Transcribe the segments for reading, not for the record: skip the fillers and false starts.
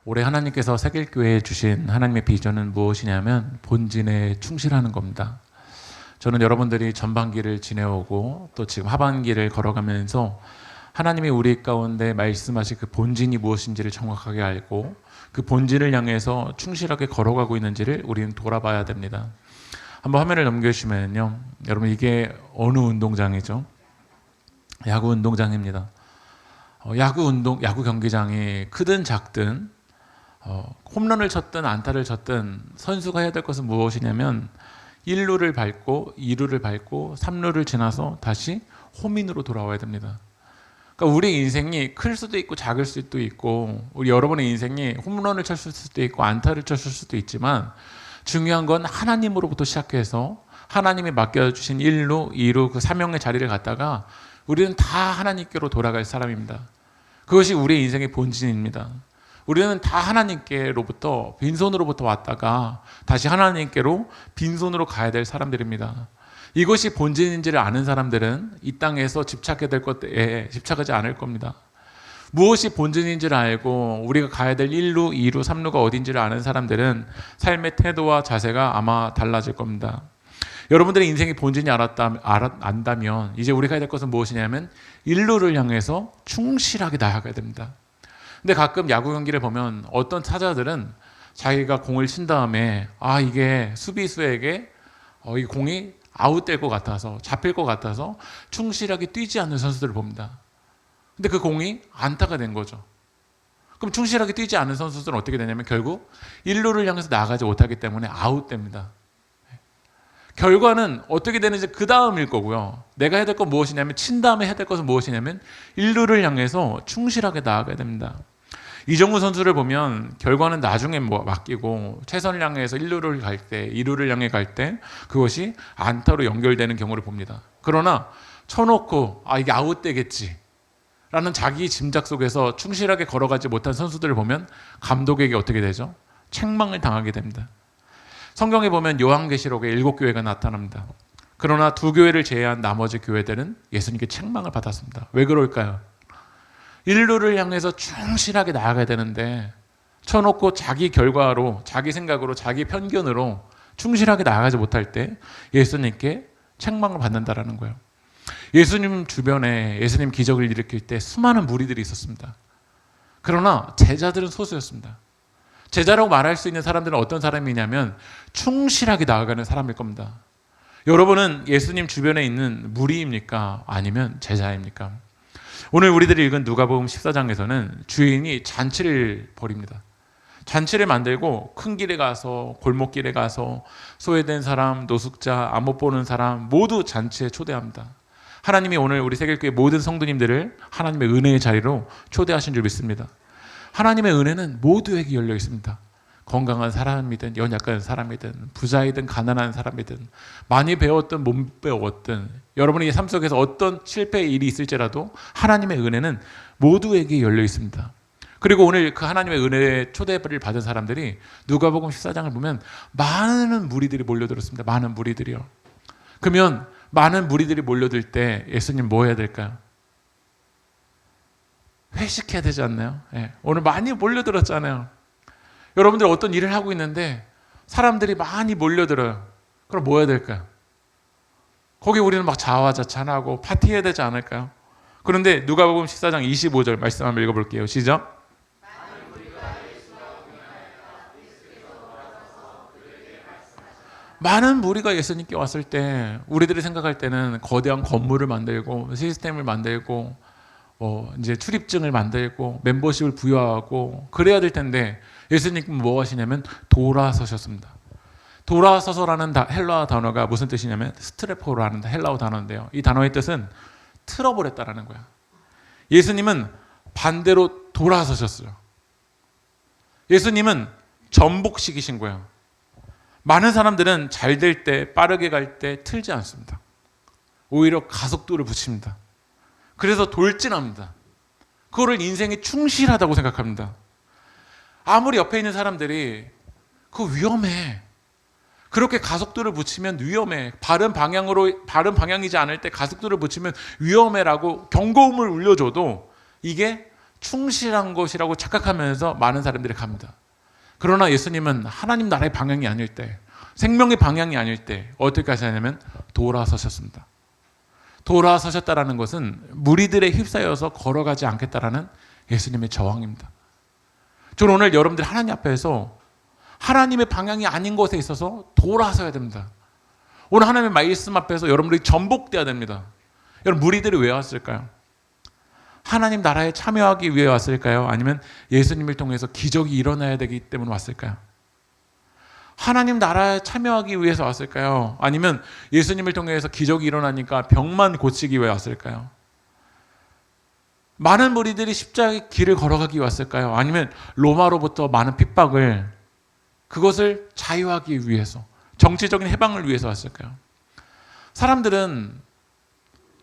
올해 하나님께서 새길교회에 주신 하나님의 비전은 무엇이냐면 본진에 충실하는 겁니다. 저는 여러분들이 전반기를 지내오고 또 지금 하반기를 걸어가면서 하나님이 우리 가운데 말씀하신 그 본진이 무엇인지를 정확하게 알고 그 본진을 향해서 충실하게 걸어가고 있는지를 우리는 돌아봐야 됩니다. 한번 화면을 넘겨주시면요, 여러분 이게 어느 운동장이죠? 야구 운동장입니다. 야구 경기장이 크든 작든 홈런을 쳤든 안타를 쳤든 선수가 해야 될 것은 무엇이냐면 1루를 밟고 2루를 밟고 3루를 지나서 다시 홈인으로 돌아와야 됩니다. 그러니까 우리 인생이 클 수도 있고 작을 수도 있고 우리 여러분의 인생이 홈런을 쳤을 수도 있고 안타를 쳤을 수도 있지만 중요한 건 하나님으로부터 시작해서 하나님이 맡겨주신 1루, 2루 그 사명의 자리를 갖다가 우리는 다 하나님께로 돌아갈 사람입니다. 그것이 우리의 인생의 본진입니다. 우리는 다 하나님께로부터 빈손으로부터 왔다가 다시 하나님께로 빈손으로 가야 될 사람들입니다. 이것이 본진인지를 아는 사람들은 이 땅에서 집착해야 될 것에 집착하지 않을 겁니다. 무엇이 본진인지를 알고 우리가 가야 될 1루, 2루, 3루가 어딘지를 아는 사람들은 삶의 태도와 자세가 아마 달라질 겁니다. 여러분들의 인생의 본진이 안다면 이제 우리가 해야 될 것은 무엇이냐면 1루를 향해서 충실하게 나아가야 됩니다. 근데 가끔 야구 경기를 보면 어떤 타자들은 자기가 공을 친 다음에 이게 수비수에게 이 공이 아웃될 것 같아서 잡힐 것 같아서 충실하게 뛰지 않는 선수들을 봅니다. 근데 그 공이 안타가 된 거죠. 그럼 충실하게 뛰지 않는 선수들은 어떻게 되냐면 결국 1루를 향해서 나가지 못하기 때문에 아웃됩니다. 결과는 어떻게 되는지 그 다음일 거고요. 내가 해야 될 건 무엇이냐면 친 다음에 해야 될 것은 무엇이냐면 1루를 향해서 충실하게 나아가야 됩니다. 이정우 선수를 보면 결과는 나중에 맡기고 최선을 향해서 1루를 갈 때, 2루를 향해 갈 때 그것이 안타로 연결되는 경우를 봅니다. 그러나 쳐놓고 이게 아웃되겠지 라는 자기 짐작 속에서 충실하게 걸어가지 못한 선수들을 보면 감독에게 어떻게 되죠? 책망을 당하게 됩니다. 성경에 보면 요한계시록에 7교회가 나타납니다. 그러나 2교회를 제외한 나머지 교회들은 예수님께 책망을 받았습니다. 왜 그럴까요? 1루를 향해서 충실하게 나아가야 되는데 쳐놓고 자기 결과로, 자기 생각으로, 자기 편견으로 충실하게 나아가지 못할 때 예수님께 책망을 받는다라는 거예요. 예수님 주변에 예수님 기적을 일으킬 때 수많은 무리들이 있었습니다. 그러나 제자들은 소수였습니다. 제자라고 말할 수 있는 사람들은 어떤 사람이냐면 충실하게 나아가는 사람일 겁니다. 여러분은 예수님 주변에 있는 무리입니까? 아니면 제자입니까? 오늘 우리들이 읽은 누가복음 14장에서는 주인이 잔치를 벌입니다. 잔치를 만들고 큰 길에 가서 골목길에 가서 소외된 사람, 노숙자, 안 못 보는 사람 모두 잔치에 초대합니다. 하나님이 오늘 우리 새길교회 모든 성도님들을 하나님의 은혜의 자리로 초대하신 줄 믿습니다. 하나님의 은혜는 모두에게 열려 있습니다. 건강한 사람이든 연약한 사람이든 부자이든 가난한 사람이든 많이 배웠든 못 배웠든 여러분의 삶 속에서 어떤 실패의 일이 있을지라도 하나님의 은혜는 모두에게 열려 있습니다. 그리고 오늘 그 하나님의 은혜의 초대를 받은 사람들이 누가복음 14장을 보면 많은 무리들이 몰려들었습니다. 많은 무리들이요. 그러면 많은 무리들이 몰려들 때 예수님 뭐 해야 될까요? 회식해야 되지 않나요? 오늘 많이 몰려들었잖아요. 여러분들 어떤 일을 하고 있는데 사람들이 많이 몰려들어요. 그럼 뭐 해야 될까요? 거기 우리는 막 자화자찬하고 파티해야 되지 않을까요? 그런데 누가복음 14장 25절 말씀 한번 읽어볼게요. 시작. 많은 무리가 예수님께 왔을 때 우리들이 생각할 때는 거대한 건물을 만들고 시스템을 만들고 이제 출입증을 만들고 멤버십을 부여하고 그래야 될 텐데 예수님은 뭐 하시냐면 돌아서셨습니다. 돌아서서라는 헬라어 단어가 무슨 뜻이냐면 스트레포라는 헬라어 단어인데요. 이 단어의 뜻은 틀어버렸다라는 거야. 예수님은 반대로 돌아서셨어요. 예수님은 전복시키신 거예요. 많은 사람들은 잘 될 때, 빠르게 갈 때 틀지 않습니다. 오히려 가속도를 붙입니다. 그래서 돌진합니다. 그거를 인생에 충실하다고 생각합니다. 아무리 옆에 있는 사람들이 그거 위험해. 그렇게 가속도를 붙이면 위험해. 바른 방향이지 않을 때 가속도를 붙이면 위험해라고 경고음을 울려줘도 이게 충실한 것이라고 착각하면서 많은 사람들이 갑니다. 그러나 예수님은 하나님 나라의 방향이 아닐 때, 생명의 방향이 아닐 때 어떻게 하시냐면 돌아서셨습니다. 돌아서셨다라는 것은 무리들에 휩싸여서 걸어가지 않겠다라는 예수님의 저항입니다. 저는 오늘 여러분들 하나님 앞에서 하나님의 방향이 아닌 것에 있어서 돌아서야 됩니다. 오늘 하나님의 말씀 앞에서 여러분들이 전복돼야 됩니다. 여러분, 무리들이 왜 왔을까요? 하나님 나라에 참여하기 위해 왔을까요? 아니면 예수님을 통해서 기적이 일어나야 되기 때문에 왔을까요? 하나님 나라에 참여하기 위해서 왔을까요? 아니면 예수님을 통해서 기적이 일어나니까 병만 고치기 위해 왔을까요? 많은 무리들이 십자가의 길을 걸어가기 위해 왔을까요? 아니면 로마로부터 많은 핍박을, 그것을 자유하기 위해서, 정치적인 해방을 위해서 왔을까요? 사람들은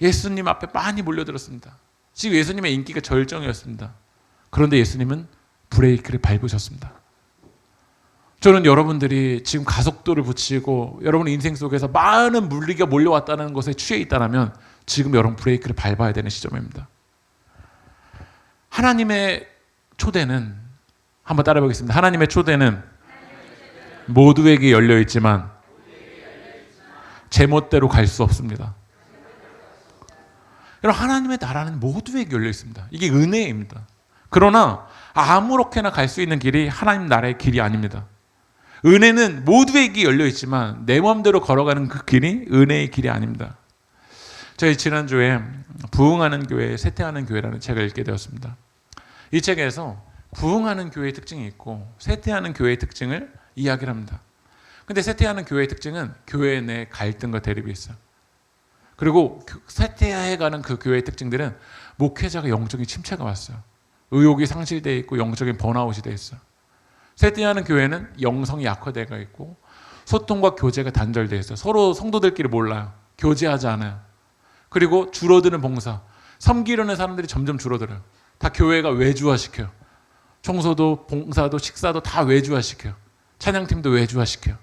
예수님 앞에 많이 몰려들었습니다. 지금 예수님의 인기가 절정이었습니다. 그런데 예수님은 브레이크를 밟으셨습니다. 저는 여러분들이 지금 가속도를 붙이고 여러분의 인생 속에서 많은 물리가 몰려왔다는 것에 취해 있다면 지금 여러분 브레이크를 밟아야 되는 시점입니다. 하나님의 초대는, 한번 따라해 보겠습니다. 하나님의 초대는 모두에게 열려 있지만 제멋대로 갈 수 없습니다. 여러분, 하나님의 나라는 모두에게 열려 있습니다. 이게 은혜입니다. 그러나 아무렇게나 갈 수 있는 길이 하나님 나라의 길이 아닙니다. 은혜는 모두에게 열려 있지만 내 마음대로 걸어가는 그 길이 은혜의 길이 아닙니다. 저희 지난주에 부흥하는 교회, 쇠퇴하는 교회라는 책을 읽게 되었습니다. 이 책에서 부흥하는 교회의 특징이 있고 쇠퇴하는 교회의 특징을 이야기를 합니다. 근데 쇠퇴하는 교회의 특징은 교회 내 갈등과 대립이 있어요. 그리고 쇠퇴해가는 그 교회의 특징들은 목회자가 영적인 침체가 왔어요. 의욕이 상실되어 있고 영적인 번아웃이 되어 있어요. 쇠퇴하는 교회는 영성이 약화되어 있고 소통과 교제가 단절되어 있어요. 서로 성도들끼리 몰라요. 교제하지 않아요. 그리고 줄어드는 봉사, 섬기려는 사람들이 점점 줄어들어요. 다 교회가 외주화시켜요. 청소도 봉사도 식사도 다 외주화시켜요. 찬양팀도 외주화시켜요.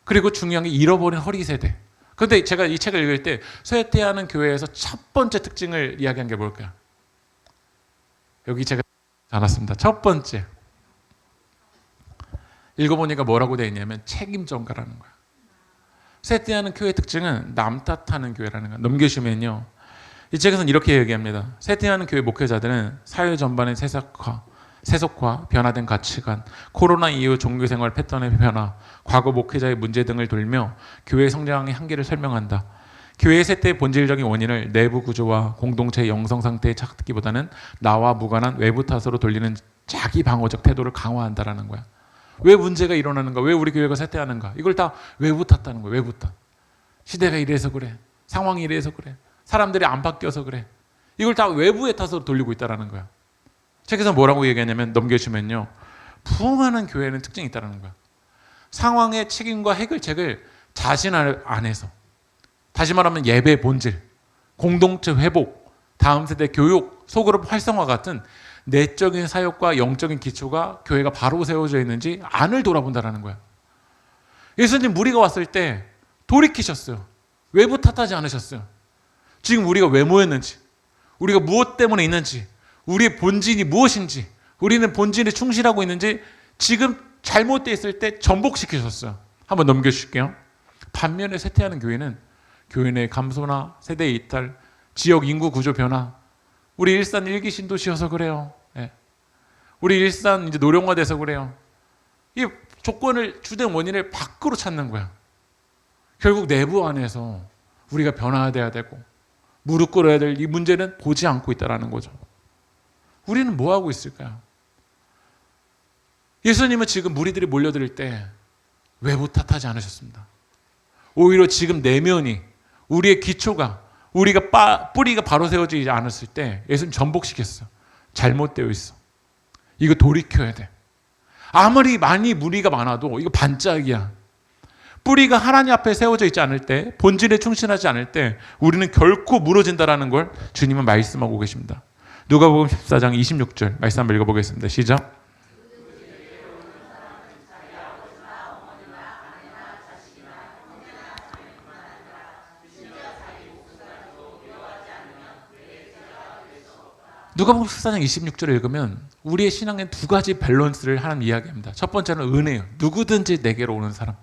그리고 중요한 게 잃어버린 허리 세대. 그런데 제가 이 책을 읽을 때 쇠퇴하는 교회에서 첫 번째 특징을 이야기한 게 뭘까요? 여기 제가 알았습니다. 첫 번째, 읽어보니까 뭐라고 되어 있냐면 책임 전가라는 거야. 쇠퇴하는 교회의 특징은 남 탓하는 교회라는 거야. 넘기시면요, 이 책에서는 이렇게 얘기합니다. 쇠퇴하는 교회 목회자들은 사회 전반의 세속화, 변화된 가치관, 코로나 이후 종교생활 패턴의 변화, 과거 목회자의 문제 등을 돌며 교회 성장의 한계를 설명한다. 교회의 쇠퇴의 본질적인 원인을 내부 구조와 공동체의 영성 상태에 찾기보다는 나와 무관한 외부 탓으로 돌리는 자기 방어적 태도를 강화한다라는 거야. 왜 문제가 일어나는가? 왜 우리 교회가 쇠퇴하는가? 이걸 다 외부 탓하는 거야. 외부 탓. 시대가 이래서 그래. 상황이 이래서 그래. 사람들이 안 바뀌어서 그래. 이걸 다 외부의 탓으로 돌리고 있다는 거야. 책에서 뭐라고 얘기하냐면, 넘겨주면요, 부흥하는 교회는 특징이 있다는 거야. 상황의 책임과 해결책을 자신 안에서, 다시 말하면 예배 본질, 공동체 회복, 다음 세대 교육, 소그룹 활성화 같은 내적인 사역과 영적인 기초가 교회가 바로 세워져 있는지 안을 돌아본다는 거야. 예수님 무리가 왔을 때 돌이키셨어요. 외부 탓하지 않으셨어요. 지금 우리가 왜 모였는지, 우리가 무엇 때문에 있는지, 우리의 본질이 무엇인지, 우리는 본질에 충실하고 있는지 지금 잘못되어 있을 때 전복시키셨어요. 한번 넘겨주실게요. 반면에 쇠퇴하는 교회는 교회 내 감소나 세대 이탈, 지역 인구 구조 변화, 우리 일산 일기 신도시여서 그래요. 네. 우리 일산 이제 노령화돼서 그래요. 이 조건을, 주된 원인을 밖으로 찾는 거야. 결국 내부 안에서 우리가 변화돼야 되고 무릎 꿇어야 될 이 문제는 보지 않고 있다는 거죠. 우리는 뭐 하고 있을까요? 예수님은 지금 무리들이 몰려들 때 외부 탓하지 않으셨습니다. 오히려 지금 내면이, 우리의 기초가, 우리가 뿌리가 바로 세워지지 않았을 때 예수님 전복시켰어. 잘못되어 있어. 이거 돌이켜야 돼. 아무리 많이 무리가 많아도 이거 반짝이야. 뿌리가 하나님 앞에 세워져 있지 않을 때, 본질에 충실하지 않을 때 우리는 결코 무너진다는 걸 주님은 말씀하고 계십니다. 누가복음 14장 26절 말씀 한번 읽어보겠습니다. 시작. 누가복음 14장 26절을 읽으면 우리의 신앙의 두 가지 밸런스를 하나님 이야기합니다. 첫 번째는 은혜예요. 누구든지 내게로 오는 사람.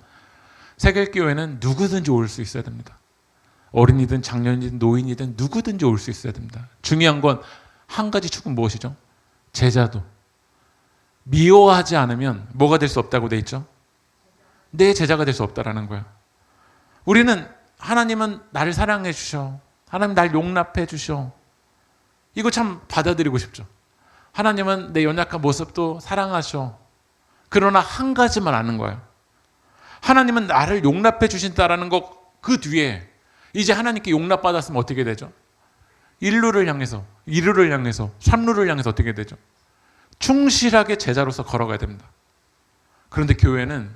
세계교회는 누구든지 올 수 있어야 됩니다. 어린이든 장년이든 노인이든 누구든지 올 수 있어야 됩니다. 중요한 건 한 가지 축은 무엇이죠? 제자도. 미워하지 않으면 뭐가 될 수 없다고 돼 있죠? 내 제자가 될 수 없다라는 거야. 우리는 하나님은 나를 사랑해 주셔. 하나님 날 용납해 주셔. 이거 참 받아들이고 싶죠. 하나님은 내 연약한 모습도 사랑하셔. 그러나 한 가지만 아는 거예요. 하나님은 나를 용납해 주신다라는 것 그 뒤에 이제 하나님께 용납받았으면 어떻게 되죠? 일루를 향해서, 이루를 향해서, 삼루를 향해서 어떻게 되죠? 충실하게 제자로서 걸어가야 됩니다. 그런데 교회는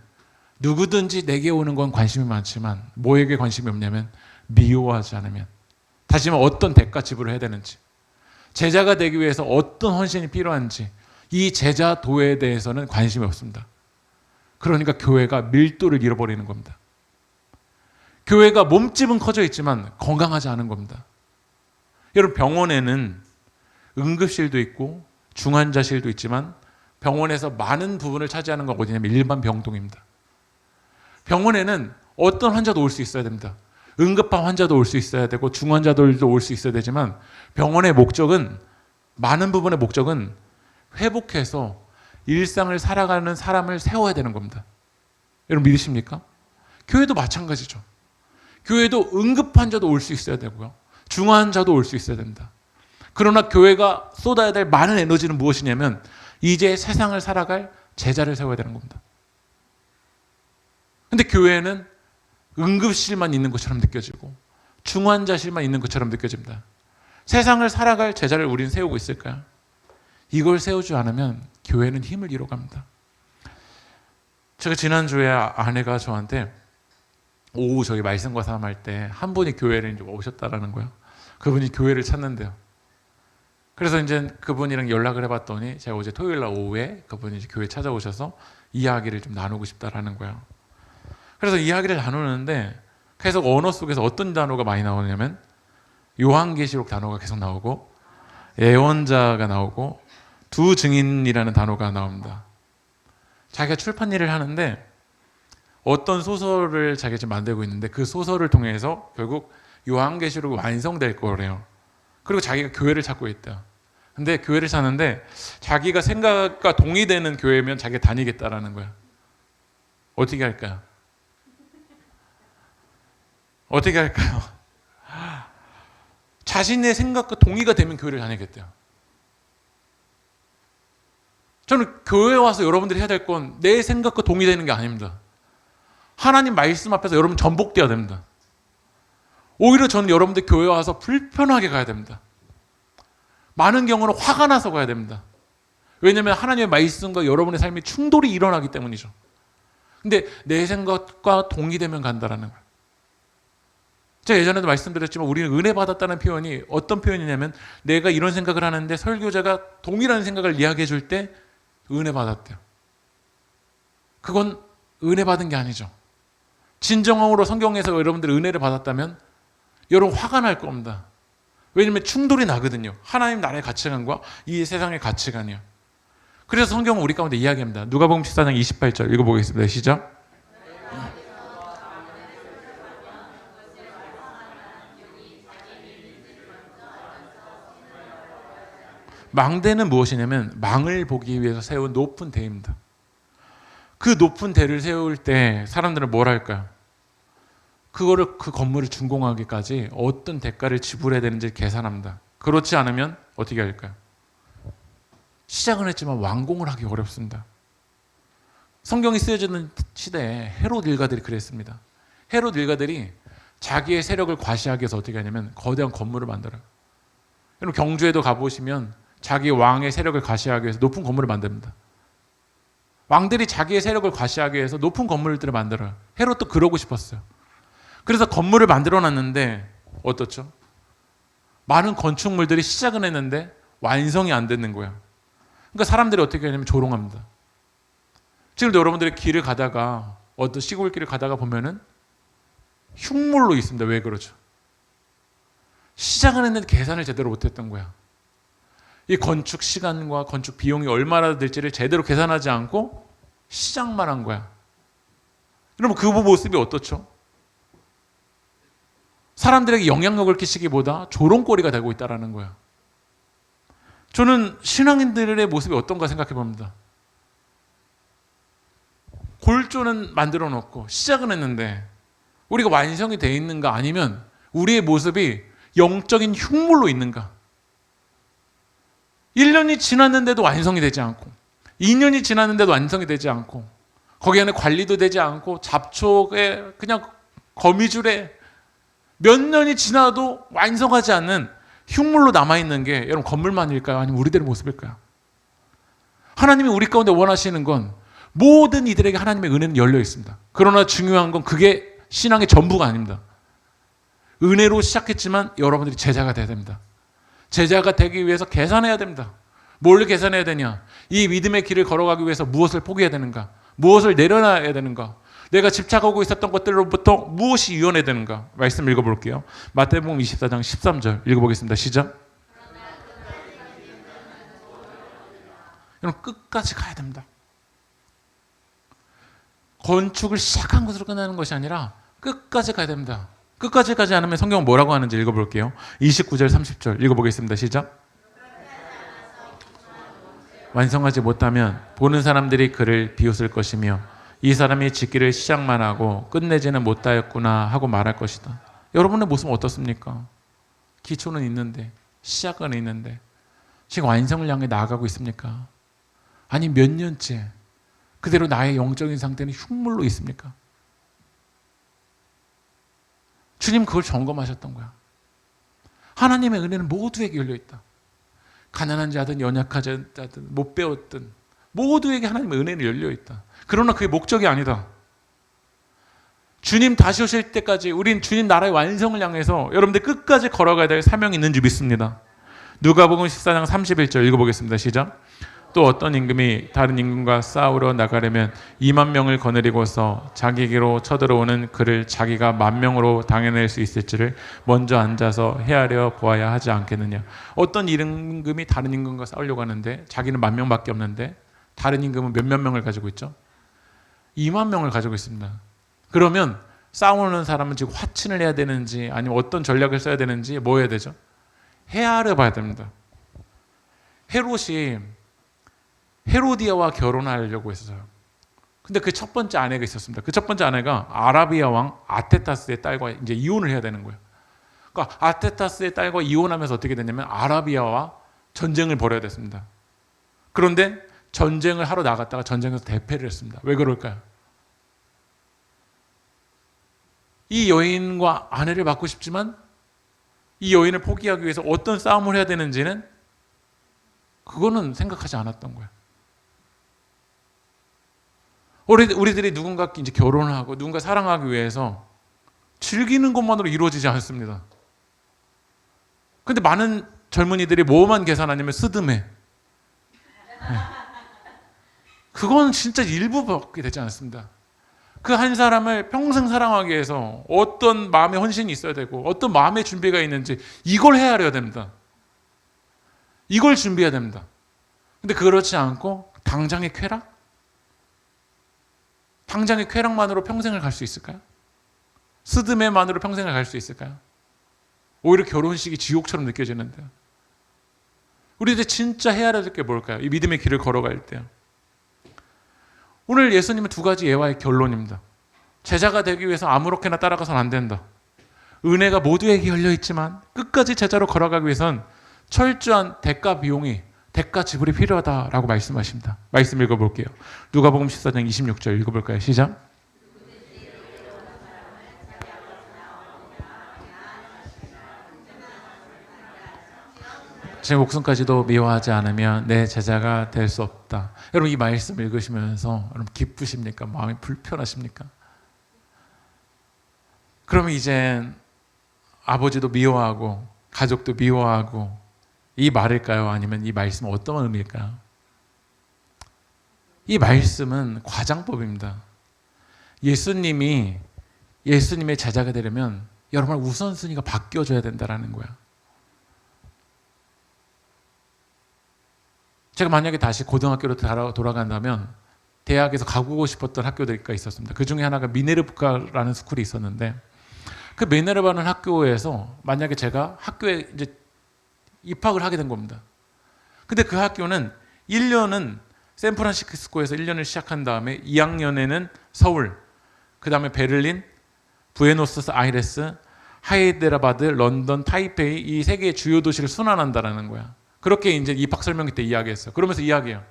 누구든지 내게 오는 건 관심이 많지만 뭐에게 관심이 없냐면 미워하지 않으면, 다시 말하면 어떤 대가 지불을 해야 되는지, 제자가 되기 위해서 어떤 헌신이 필요한지 이 제자도에 대해서는 관심이 없습니다. 그러니까 교회가 밀도를 잃어버리는 겁니다. 교회가 몸집은 커져 있지만 건강하지 않은 겁니다. 여러분, 병원에는 응급실도 있고 중환자실도 있지만 병원에서 많은 부분을 차지하는 건 어디냐면 일반 병동입니다. 병원에는 어떤 환자도 올 수 있어야 됩니다. 응급한 환자도 올 수 있어야 되고 중환자들도 올 수 있어야 되지만 병원의 목적은, 많은 부분의 목적은 회복해서 일상을 살아가는 사람을 세워야 되는 겁니다. 여러분 믿으십니까? 교회도 마찬가지죠. 교회도 응급환자도 올 수 있어야 되고요. 중환자도 올 수 있어야 됩니다. 그러나 교회가 쏟아야 될 많은 에너지는 무엇이냐면 이제 세상을 살아갈 제자를 세워야 되는 겁니다. 근데 교회는 응급실만 있는 것처럼 느껴지고 중환자실만 있는 것처럼 느껴집니다. 세상을 살아갈 제자를 우리는 세우고 있을까요? 이걸 세우지 않으면 교회는 힘을 잃어갑니다. 제가 지난주에 아내가 저한테 오후 저희 말씀과 싸움할 때 한 분이 교회를 이제 오셨다라는 거예요. 그분이 교회를 찾는데요. 그래서 이제 그분이랑 연락을 해봤더니 제가 어제 토요일 날 오후에 그분이 이제 교회 찾아오셔서 이야기를 좀 나누고 싶다라는 거예요. 그래서 이야기를 나누는데 계속 언어 속에서 어떤 단어가 많이 나오냐면 요한계시록 단어가 계속 나오고 예언자가 나오고 두 증인이라는 단어가 나옵니다. 자기가 출판 일을 하는데 어떤 소설을 자기가 지금 만들고 있는데 그 소설을 통해서 결국 요한계시록이 완성될 거래요. 그리고 자기가 교회를 찾고 있다. 근데 교회를 찾는데 자기가 생각과 동의되는 교회면 자기가 다니겠다라는 거야. 어떻게 할까요? 어떻게 할까요? 자신의 생각과 동의가 되면 교회를 다니겠대요. 저는 교회에 와서 여러분들이 해야 될 건 내 생각과 동의되는 게 아닙니다. 하나님 말씀 앞에서 여러분 전복되어야 됩니다. 오히려 저는 여러분들 교회에 와서 불편하게 가야 됩니다. 많은 경우는 화가 나서 가야 됩니다. 왜냐하면 하나님의 말씀과 여러분의 삶이 충돌이 일어나기 때문이죠. 근데 내 생각과 동의되면 간다라는 거예요. 제가 예전에도 말씀드렸지만 우리는 은혜 받았다는 표현이 어떤 표현이냐면 내가 이런 생각을 하는데 설교자가 동일한 생각을 이야기해 줄 때 은혜 받았대요. 그건 은혜 받은 게 아니죠. 진정으로 성경에서 여러분들이 은혜를 받았다면 여러분 화가 날 겁니다. 왜냐하면 충돌이 나거든요. 하나님 나라의 가치관과 이 세상의 가치관이요. 그래서 성경은 우리 가운데 이야기합니다. 누가복음 14장 28절 읽어보겠습니다. 시작. 망대는 무엇이냐면 망을 보기 위해서 세운 높은 대입니다. 그 높은 대를 세울 때 사람들은 뭘 할까요? 그 건물을 준공하기까지 어떤 대가를 지불해야 되는지 계산합니다. 그렇지 않으면 어떻게 할까요? 시작은 했지만 완공을 하기 어렵습니다. 성경이 쓰여지는 시대에 헤롯 일가들이 그랬습니다. 헤롯 일가들이 자기의 세력을 과시하기 위해서 어떻게 하냐면 거대한 건물을 만들어요. 여러분 경주에도 가보시면 자기 왕의 세력을 과시하기 위해서 높은 건물을 만듭니다. 왕들이 자기의 세력을 과시하기 위해서 높은 건물들을 만들어요. 헤롯도 그러고 싶었어요. 그래서 건물을 만들어놨는데 어떻죠? 많은 건축물들이 시작은 했는데 완성이 안 되는 거예요. 그러니까 사람들이 어떻게 하냐면 조롱합니다. 지금도 여러분들이 길을 가다가 어떤 시골길을 가다가 보면은 흉물로 있습니다. 왜 그러죠? 시작은 했는데 계산을 제대로 못했던 거야. 이 건축 시간과 건축 비용이 얼마나 들지를 제대로 계산하지 않고 시작만 한 거야. 그러면 그 모습이 어떻죠? 사람들에게 영향력을 끼치기보다 조롱거리가 되고 있다는 거야. 저는 신앙인들의 모습이 어떤가 생각해 봅니다. 골조는 만들어 놓고 시작은 했는데 우리가 완성이 되어 있는가, 아니면 우리의 모습이 영적인 흉물로 있는가. 1년이 지났는데도 완성이 되지 않고 2년이 지났는데도 완성이 되지 않고 거기 안에 관리도 되지 않고 잡초에 그냥 거미줄에 몇 년이 지나도 완성하지 않는 흉물로 남아있는 게 여러분 건물만일까요? 아니면 우리들의 모습일까요? 하나님이 우리 가운데 원하시는 건 모든 이들에게 하나님의 은혜는 열려 있습니다. 그러나 중요한 건 그게 신앙의 전부가 아닙니다. 은혜로 시작했지만 여러분들이 제자가 돼야 됩니다. 제자가 되기 위해서 계산해야 됩니다. 뭘 계산해야 되냐? 이 믿음의 길을 걸어가기 위해서 무엇을 포기해야 되는가? 무엇을 내려놔야 되는가? 내가 집착하고 있었던 것들로부터 무엇이 유연해야 되는가? 말씀 읽어볼게요. 마태복음 24장 13절 읽어보겠습니다. 시작. 여러분 끝까지 가야 됩니다. 건축을 시작한 것으로 끝나는 것이 아니라 끝까지 가야 됩니다. 끝까지 가지 않으면 성경은 뭐라고 하는지 읽어볼게요. 29절 30절 읽어보겠습니다. 시작. 완성하지 못하면 보는 사람들이 그를 비웃을 것이며 이 사람이 짓기를 시작만 하고 끝내지는 못하였구나 하고 말할 것이다. 여러분의 모습은 어떻습니까? 기초는 있는데, 시작은 있는데 지금 완성을 향해 나아가고 있습니까? 아니 몇 년째 그대로 나의 영적인 상태는 흉물로 있습니까? 주님 그걸 점검하셨던 거야. 하나님의 은혜는 모두에게 열려있다. 가난한 자든 연약한 자든 못 배웠든 모두에게 하나님의 은혜는 열려있다. 그러나 그게 목적이 아니다. 주님 다시 오실 때까지 우린 주님 나라의 완성을 향해서 여러분들 끝까지 걸어가야 될 사명이 있는 줄 믿습니다. 누가복음 14장 31절 읽어보겠습니다. 시작. 또 어떤 임금이 다른 임금과 싸우러 나가려면 2만 명을 거느리고서 자기에게로 쳐들어오는 그를 자기가 10,000명으로 당해낼 수 있을지를 먼저 앉아서 헤아려 보아야 하지 않겠느냐. 어떤 임금이 다른 임금과 싸우려고 하는데 자기는 10,000명밖에 없는데 다른 임금은 몇몇 명을 가지고 있죠? 2만 명을 가지고 있습니다. 그러면 싸우는 사람은 지금 화친을 해야 되는지 아니면 어떤 전략을 써야 되는지 뭐 해야 되죠? 헤아려 봐야 됩니다. 헤롯이 헤로디아와 결혼하려고 했어요. 근데 그 첫 번째 아내가 있었습니다. 그 첫 번째 아내가 아라비아 왕 아테타스의 딸과 이제 이혼을 해야 되는 거예요. 그러니까 아테타스의 딸과 이혼하면서 어떻게 됐냐면 아라비아와 전쟁을 벌여야 됐습니다. 그런데 전쟁을 하러 나갔다가 전쟁에서 대패를 했습니다. 왜 그럴까요? 이 여인과 아내를 맡고 싶지만 이 여인을 포기하기 위해서 어떤 싸움을 해야 되는지는 그거는 생각하지 않았던 거예요. 우리들이 누군가 이제 결혼하고 누군가 사랑하기 위해서 즐기는 것만으로 이루어지지 않습니다. 근데 많은 젊은이들이 뭐만 계산하냐면 스드메. 네. 그건 진짜 일부밖에 되지 않습니다. 그 한 사람을 평생 사랑하기 위해서 어떤 마음의 헌신이 있어야 되고 어떤 마음의 준비가 있는지 이걸 헤아려야 됩니다. 이걸 준비해야 됩니다. 근데 그렇지 않고 당장의 쾌락? 당장의 쾌락만으로 평생을 갈 수 있을까요? 스드메만으로 평생을 갈 수 있을까요? 오히려 결혼식이 지옥처럼 느껴지는데요. 우리들 진짜 헤아려야 될 게 뭘까요? 이 믿음의 길을 걸어갈 때요. 오늘 예수님은 두 가지 예화의 결론입니다. 제자가 되기 위해서 아무렇게나 따라가서는 안 된다. 은혜가 모두에게 열려있지만 끝까지 제자로 걸어가기 위해선 철저한 대가 지불이 필요하다라고 말씀하십니다. 말씀 읽어볼게요. 누가복음 14장 26절 읽어볼까요? 시작. 제 목숨까지도 미워하지 않으면 내 제자가 될 수 없다. 여러분 이 말씀 읽으시면서 여러분 기쁘십니까? 마음이 불편하십니까? 그러면 이젠 아버지도 미워하고 가족도 미워하고 이 말일까요? 아니면 이 말씀은 어떤 의미일까요? 이 말씀은 과장법입니다. 예수님의 제자가 되려면 여러분 우선순위가 바뀌어져야 된다는 거야. 제가 만약에 다시 고등학교로 돌아간다면 대학에서 가고 싶었던 학교들이 있었습니다. 그 중에 하나가 미네르바라는 스쿨이 있었는데 그 미네르바라는 학교에서 만약에 제가 학교에 이제 입학을 하게 된 겁니다. 근데 그 학교는 1년은 샌프란시스코에서 1년을 시작한 다음에 2학년에는 서울, 그 다음에 베를린, 부에노스아이레스, 하이데라바드, 런던, 타이페이 이 세 개의 주요 도시를 순환한다라는 거야. 그렇게 이제 입학 설명회 때 이야기했어요. 그러면서 이야기해요.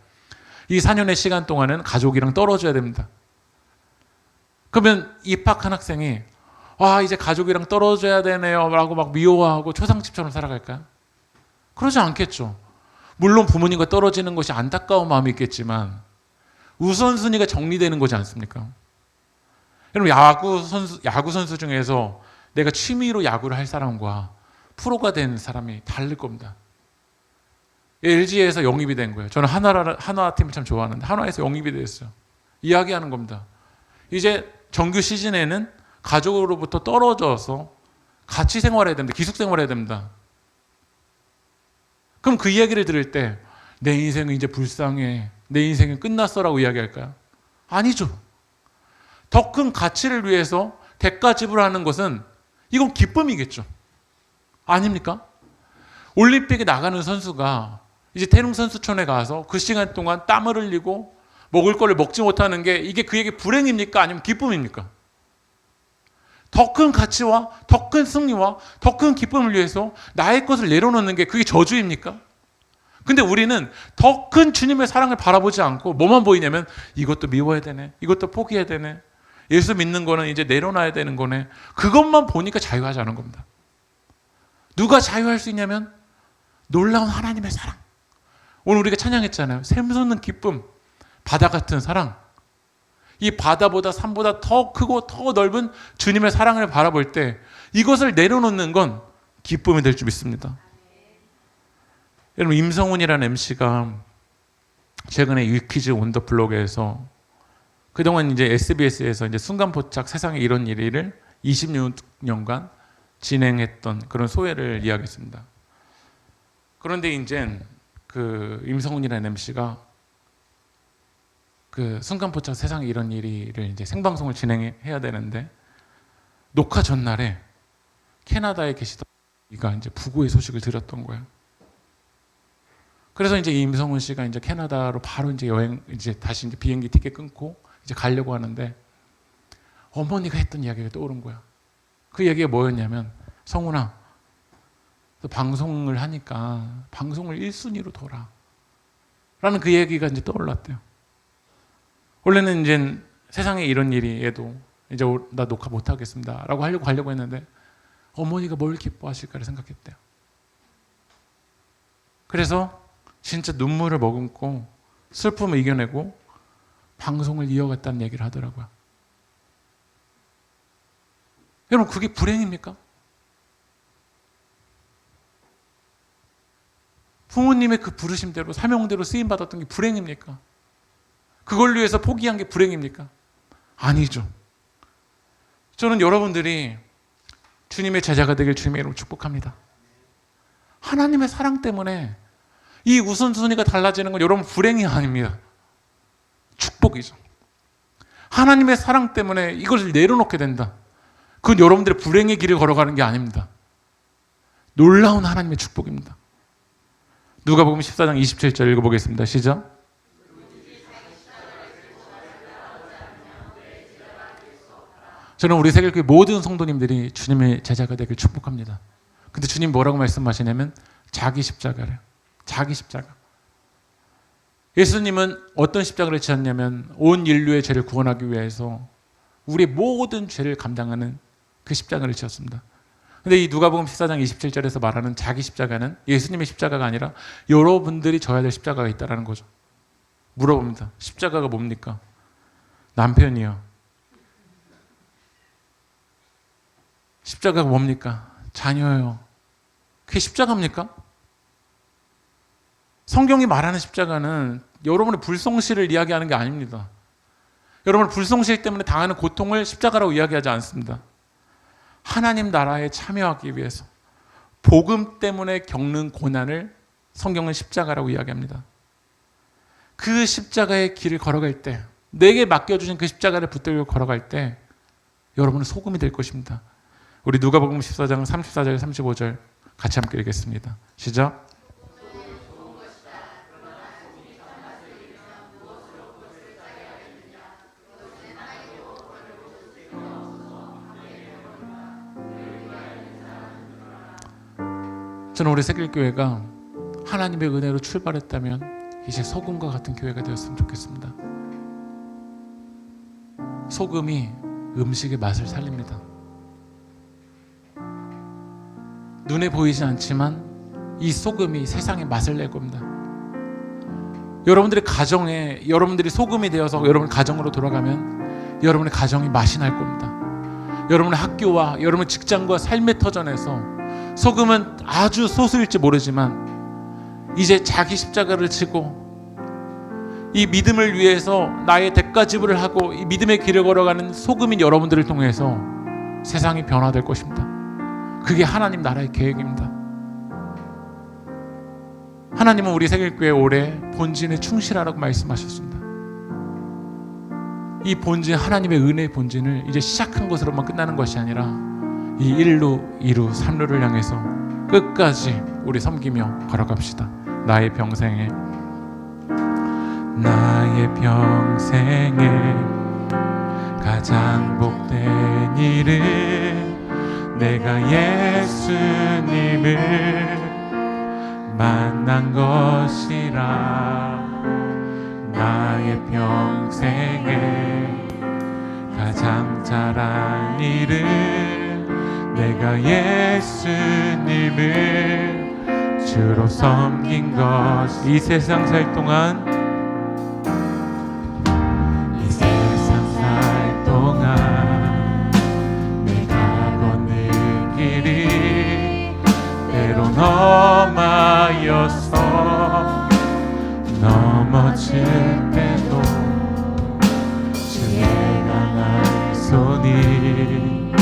이 4년의 시간 동안은 가족이랑 떨어져야 됩니다. 그러면 입학한 학생이 이제 가족이랑 떨어져야 되네요 라고 막 미워하고 초상집처럼 살아갈까요? 그러지 않겠죠. 물론 부모님과 떨어지는 것이 안타까운 마음이 있겠지만 우선순위가 정리되는 거지 않습니까? 여러분 야구 선수 중에서 내가 취미로 야구를 할 사람과 프로가 된 사람이 다를 겁니다. LG에서 영입이 된 거예요. 저는 한화 팀을 참 좋아하는데 한화에서 영입이 됐어요. 이야기하는 겁니다. 이제 정규 시즌에는 가족으로부터 떨어져서 같이 생활해야 됩니다. 기숙 생활해야 됩니다. 그럼 그 이야기를 들을 때 내 인생은 이제 불쌍해, 내 인생은 끝났어라고 이야기할까요? 아니죠. 더 큰 가치를 위해서 대가 지불하는 것은 이건 기쁨이겠죠. 아닙니까? 올림픽에 나가는 선수가 이제 태릉 선수촌에 가서 그 시간 동안 땀을 흘리고 먹을 거를 먹지 못하는 게 이게 그에게 불행입니까? 아니면 기쁨입니까? 더 큰 가치와 더 큰 승리와 더 큰 기쁨을 위해서 나의 것을 내려놓는 게 그게 저주입니까? 근데 우리는 더 큰 주님의 사랑을 바라보지 않고 뭐만 보이냐면 이것도 미워야 되네, 이것도 포기해야 되네, 예수 믿는 거는 이제 내려놔야 되는 거네. 그것만 보니까 자유하지 않은 겁니다. 누가 자유할 수 있냐면 놀라운 하나님의 사랑. 오늘 우리가 찬양했잖아요. 샘솟는 기쁨, 바다 같은 사랑. 이 바다보다 산보다 더 크고 더 넓은 주님의 사랑을 바라볼 때 이것을 내려놓는 건 기쁨이 될 줄 믿습니다. 여러분, 임성훈이라는 MC가 최근에 유퀴즈 온더블록에서 그동안 이제 SBS에서 이제 순간포착 세상에 이런 일을 26년간 진행했던 그런 소회를 이야기했습니다. 그런데 이제 그 임성훈이라는 MC가 그 순간포착 세상에 이런 일을 이제 생방송을 진행해야 되는데 녹화 전날에 캐나다에 계시던 이가 이제 부고의 소식을 들었던 거예요. 그래서 이제 임성훈 씨가 이제 캐나다로 바로 이제 이제 다시 이제 비행기 티켓 끊고 이제 가려고 하는데 어머니가 했던 이야기가 떠오른 거야. 그 이야기가 뭐였냐면, 성훈아, 너 방송을 하니까 방송을 1순위로 둬라. 라는 그 얘기가 이제 떠올랐대요. 원래는 이제 세상에 이런 일이 해도 이제 나 녹화 못 하겠습니다 라고 하려고 했는데 어머니가 뭘 기뻐하실까를 생각했대요. 그래서 진짜 눈물을 머금고 슬픔을 이겨내고 방송을 이어갔다는 얘기를 하더라고요. 여러분, 그게 불행입니까? 부모님의 그 부르심대로 사명대로 쓰임받았던 게 불행입니까? 그걸 위해서 포기한 게 불행입니까? 아니죠. 저는 여러분들이 주님의 제자가 되길 주님의 이름으로 축복합니다. 하나님의 사랑 때문에 이 우선순위가 달라지는 건 여러분 불행이 아닙니다. 축복이죠. 하나님의 사랑 때문에 이것을 내려놓게 된다. 그건 여러분들의 불행의 길을 걸어가는 게 아닙니다. 놀라운 하나님의 축복입니다. 누가복음 14장 27절 읽어보겠습니다. 시작. 저는 우리 세계교회 모든 성도님들이 주님의 제자가 되길 축복합니다. 근데 주님 뭐라고 말씀하시냐면 자기 십자가래요. 자기 십자가. 예수님은 어떤 십자가를 지었냐면 온 인류의 죄를 구원하기 위해서 우리의 모든 죄를 감당하는 그 십자가를 지었습니다. 근데 이 누가복음 14장 27절에서 말하는 자기 십자가는 예수님의 십자가가 아니라 여러분들이 져야 될 십자가가 있다는 거죠. 물어봅니다. 십자가가 뭡니까? 남편이요. 십자가가 뭡니까? 자녀요. 그게 십자가입니까? 성경이 말하는 십자가는 여러분의 불성실을 이야기하는 게 아닙니다. 여러분의 불성실 때문에 당하는 고통을 십자가라고 이야기하지 않습니다. 하나님 나라에 참여하기 위해서 복음 때문에 겪는 고난을 성경은 십자가라고 이야기합니다. 그 십자가의 길을 걸어갈 때, 내게 맡겨주신 그 십자가를 붙들고 걸어갈 때 여러분은 소금이 될 것입니다. 우리 누가복음 14장 34절 35절 같이 함께 읽겠습니다. 시작. 저는 우리 새길교회가 하나님의 은혜로 출발했다면 이제 소금과 같은 교회가 되었으면 좋겠습니다. 소금이 음식의 맛을 살립니다. 눈에 보이지 않지만 이 소금이 세상의 맛을 낼 겁니다. 여러분들의 가정에 여러분들이 소금이 되어서 여러분 가정으로 돌아가면 여러분의 가정이 맛이 날 겁니다. 여러분의 학교와 여러분의 직장과 삶의 터전에서 소금은 아주 소수일지 모르지만 이제 자기 십자가를 지고 이 믿음을 위해서 나의 대가 지불을 하고 이 믿음의 길을 걸어가는 소금인 여러분들을 통해서 세상이 변화될 것입니다. 그게 하나님 나라의 계획입니다. 하나님은 우리 새길교회 올해 본진에 충실하라고 말씀하셨습니다. 이 본진, 하나님의 은혜의 본진을 이제 시작한 것으로만 끝나는 것이 아니라 이 1루, 2루, 3루를 향해서 끝까지 우리 섬기며 걸어갑시다. 나의 평생에 가장 복된 일은 내가 예수님을 만난 것이라. 나의 평생에 가장 잘한 일은 내가 예수님을 주로 섬긴 것. 이 세상 살 동안 내가 걷는 길이 때론 험하여서 넘어질 때도 주의 강한 손이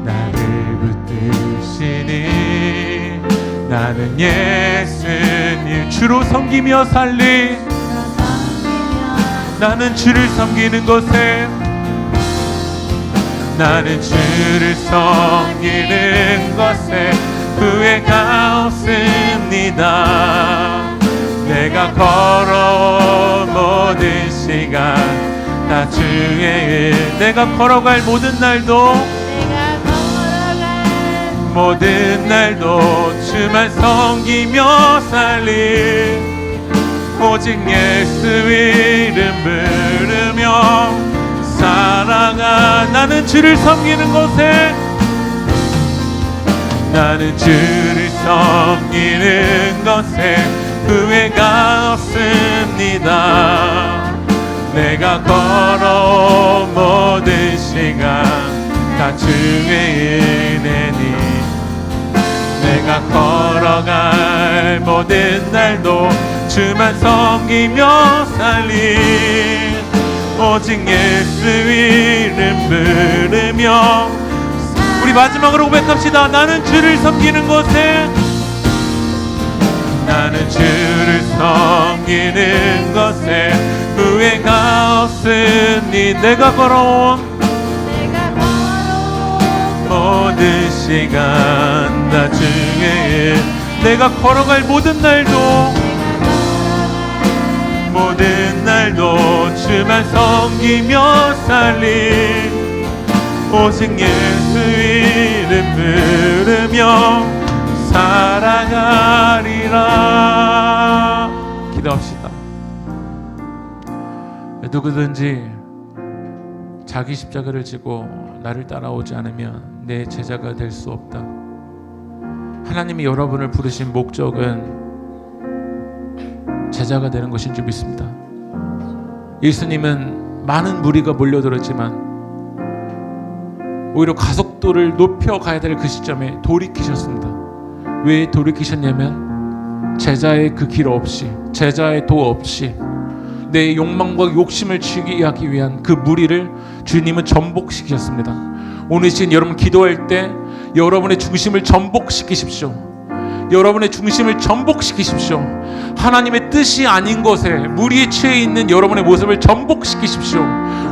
나를 붙드시니 나는 예수님 주로 섬기며 살리. 나는 주를 섬기는 것에 후회가 없습니다. 내가 걸어온 모든 시간 다 주의 일. 내가 걸어갈 모든 날도 주만 섬기며 살리. 오직 예수 이름 부르며 살아가. 나는 주를 섬기는 곳에 후회가 없습니다. 내가 걸어온 모든 시간 다 주의 은혜니 내가 걸어갈 모든 날도 주만 섬기며 살리. 오직 예수 이름 부르며. 우리 마지막으로 고백합시다. 나는 주를 섬기는 곳에 후회가 없으니 내가 걸어온 모든 시간 다 주의 일. 내가 걸어갈 모든 날도 주만 섬기며 살리. 오직 예수 이름 부르며 살아가리라. 기도합시다. 누구든지 자기 십자가를 지고 나를 따라오지 않으면 내 제자가 될 수 없다. 하나님이 여러분을 부르신 목적은 제자가 되는 것인 줄 믿습니다. 예수님은 많은 무리가 몰려들었지만 오히려 가속도를 높여가야 될 그 시점에 돌이키셨습니다. 왜 돌이키셨냐면 제자의 그 길 없이, 제자의 도 없이 내 욕망과 욕심을 취하기 위한 그 무리를 주님은 전복시키셨습니다. 오늘 신 여러분 기도할 때 여러분의 중심을 전복시키십시오. 여러분의 중심을 전복시키십시오. 하나님의 뜻이 아닌 것에 무리에 취해 있는 여러분의 모습을 전복시키십시오.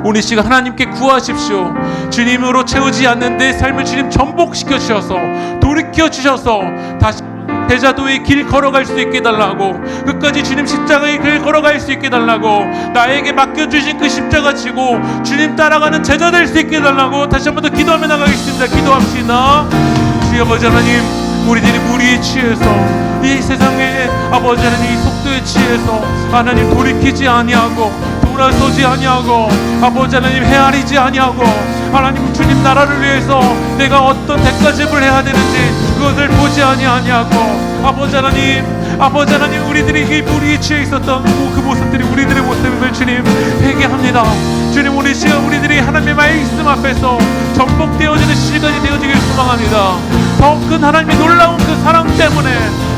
오늘 시간 하나님께 구하십시오. 주님으로 채우지 않는 내 삶을 주님 전복시켜 주셔서 돌이켜 주셔서 다시 대자도의 길 걸어갈 수 있게 달라고, 끝까지 주님 십자가의 길 걸어갈 수 있게 달라고, 나에게 맡겨주신 그 십자가 지고 주님 따라가는 제자 될 수 있게 달라고 다시 한 번 더 기도하며 나가겠습니다. 기도합시다. 주여 아버지 하나님, 우리들이 무리에 취해서 이 세상에 아버지 하나님 이 속도에 취해서 하나님 돌이키지 아니하고 돌아서지 아니하고 아버지 하나님 헤아리지 아니하고 하나님 주님 나라를 위해서 내가 어떤 대가집을 해야 되는지 그것을 보지 아니하고 아버지 하나님 우리들이 이 무리에 취해 있었던 그 모습들이 우리들의 모습임을 주님 회개합니다. 주님 오늘 시간 우리들이 하나님의 말씀 앞에서 전복되어지는 시간이 되어지길 소망합니다. 더 큰 하나님의 놀라운 그 사랑 때문에,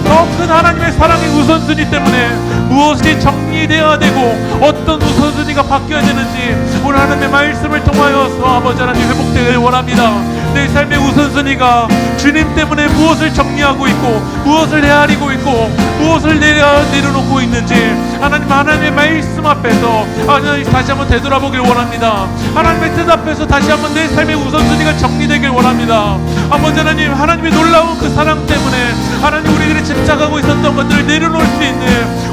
더 큰 하나님의 사랑의 우선순위 때문에 무엇이 정리되어야 되고 어떤 우선순위가 바뀌어야 되는지 오늘 하나님의 말씀을 통하여서 아버지 하나님 회복되길 원합니다. 내 삶의 우선순위가 주님 때문에 무엇을 정리하고 있고 무엇을 헤아리고 있고 무엇을 내려놓고 있는지 하나님의 말씀 앞에서 하나님 다시 한번 되돌아보길 원합니다. 하나님의 뜻 앞에서 다시 한번 내 삶의 우선순위가 정리되길 원합니다. 아버지 하나님, 하나님의 놀라운 그 사랑 때문에 하나님 우리들이 집착하고 있었던 것들을 내려놓을 수 있는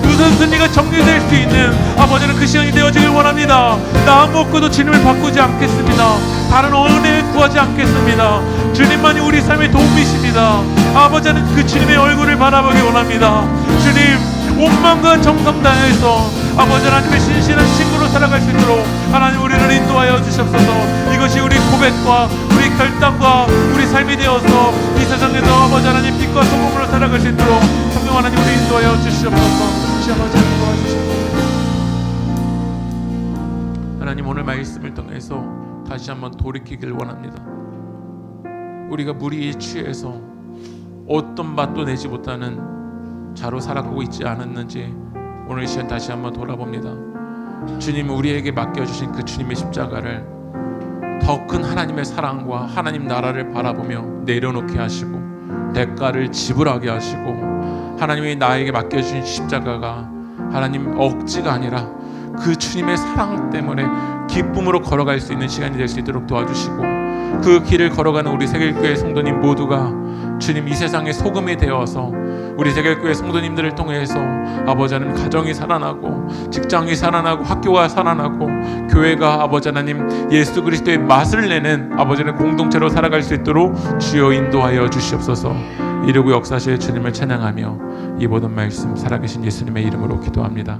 우선순위가 정리될 수 있는 아버지는 그 시간이 되어지길 원합니다. 나 아무것도 주님을 바꾸지 않겠습니다. 다른 은혜 구하지 않겠습니다. 주님만이 우리 삶의 도움이십니다. 아버지는 그 주님의 얼굴을 바라보기 원합니다. 주님, 온 마음과 정성 다해서 아버지 하나님의 신실한 친구로 살아갈 수 있도록 하나님 우리를 인도하여 주시옵소서. 이것이 우리 고백과 우리 결단과 우리 삶이 되어서 이 세상에서 아버지 하나님 빛과 소금으로 살아갈 수 있도록 성령 하나님 우리 인도하여 주시옵소서. 아버지 하나님 도와주시옵소서. 하나님 오늘 말씀을 통해서 다시 한번 돌이키길 원합니다. 우리가 무리에 취해서 어떤 맛도 내지 못하는 자로 살아가고 있지 않았는지 오늘 이 시간 다시 한번 돌아봅니다. 주님 우리에게 맡겨주신 그 주님의 십자가를 더 큰 하나님의 사랑과 하나님 나라를 바라보며 내려놓게 하시고 대가를 지불하게 하시고 하나님이 나에게 맡겨주신 십자가가 하나님 억지가 아니라 그 주님의 사랑 때문에 기쁨으로 걸어갈 수 있는 시간이 될 수 있도록 도와주시고 그 길을 걸어가는 우리 세길교회 성도님 모두가 주님 이 세상의 소금이 되어서 우리 세길교회 성도님들을 통해서 아버지 하나님 가정이 살아나고 직장이 살아나고 학교가 살아나고 교회가 아버지 하나님 예수 그리스도의 맛을 내는 아버지 하나님 공동체로 살아갈 수 있도록 주여 인도하여 주시옵소서. 이루고 역사하실 주님을 찬양하며 이 모든 말씀 살아계신 예수님의 이름으로 기도합니다.